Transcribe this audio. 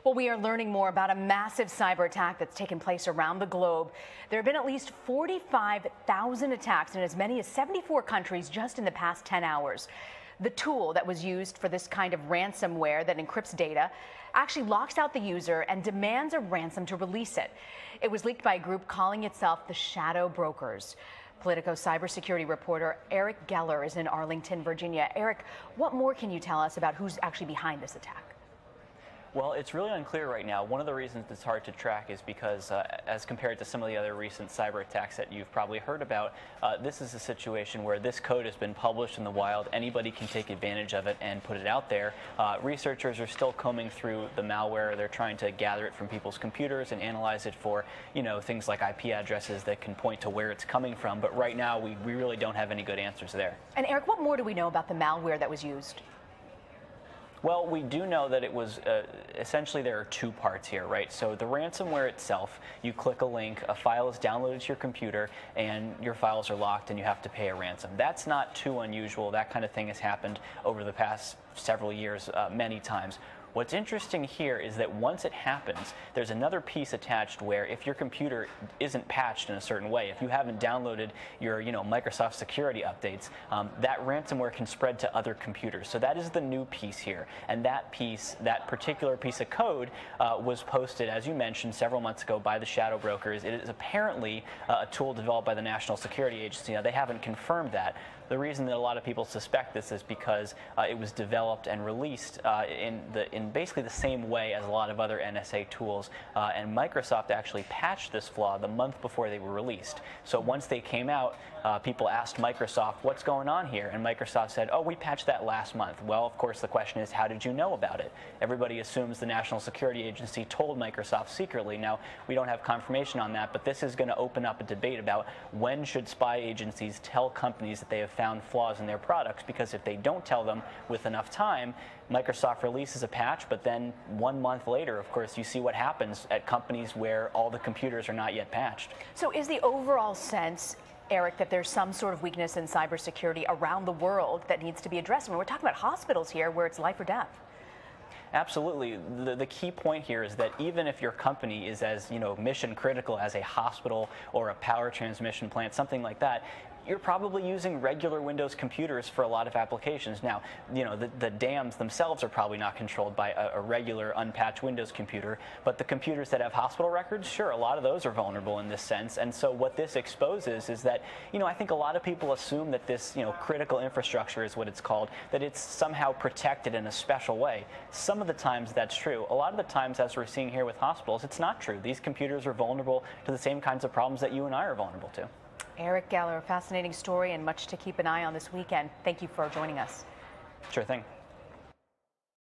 Well, we are learning more about a massive cyber attack that's taken place around the globe. There have been at least 45,000 attacks in as many as 74 countries just in the past 10 hours. The tool that was used for this kind of ransomware that encrypts data actually locks out the user and demands a ransom to release it. It was leaked by a group calling itself the Shadow Brokers. Politico cybersecurity reporter Eric Geller is in Arlington, Virginia. Eric, what more can you tell us about who's actually behind this attack? Well, it's really unclear right now. One of the reasons it's hard to track is because, as compared to some of the other recent cyber attacks that you've probably heard about, this is a situation where this code has been published in the wild. Anybody can take advantage of it and put it out there. Researchers are still combing through the malware. They're trying to gather it from people's computers and analyze it for, things like IP addresses that can point to where it's coming from. But right now, we really don't have any good answers there. And Eric, what more do we know about the malware that was used? Well, we do know that it was essentially there are two parts here, right? So the ransomware itself, you click a link, a file is downloaded to your computer, and your files are locked and you have to pay a ransom. That's not too unusual. That kind of thing has happened over the past several years many times. What's interesting here is that once it happens, there's another piece attached where if your computer isn't patched in a certain way, if you haven't downloaded your Microsoft security updates, that ransomware can spread to other computers. So that is the new piece here. And that piece, that particular piece of code was posted, as you mentioned, several months ago by the Shadow Brokers. It is apparently a tool developed by the National Security Agency. Now, they haven't confirmed that. The reason that a lot of people suspect this is because it was developed and released in basically the same way as a lot of other NSA tools, and Microsoft actually patched this flaw the month before they were released. So once they came out, people asked Microsoft, what's going on here? And Microsoft said, oh, we patched that last month. Well, of course, the question is, how did you know about it? Everybody assumes the National Security Agency told Microsoft secretly. Now, we don't have confirmation on that, but this is going to open up a debate about when should spy agencies tell companies that they have found flaws in their products, because if they don't tell them with enough time, Microsoft releases a patch, but then 1 month later, of course, you see what happens at companies where all the computers are not yet patched. So is the overall sense, Eric, that there's some sort of weakness in cybersecurity around the world that needs to be addressed? I mean, we're talking about hospitals here where it's life or death. Absolutely. The key point here is that even if your company is as mission critical as a hospital or a power transmission plant, something like that, you're probably using regular Windows computers for a lot of applications. Now, the dams themselves are probably not controlled by a regular unpatched Windows computer, but the computers that have hospital records, sure, a lot of those are vulnerable in this sense. And so what this exposes is that, I think a lot of people assume that this, critical infrastructure is what it's called, that it's somehow protected in a special way. Some of the times that's true. A lot of the times, as we're seeing here with hospitals, it's not true. These computers are vulnerable to the same kinds of problems that you and I are vulnerable to. Eric Geller, a fascinating story and much to keep an eye on this weekend. Thank you for joining us. Sure thing.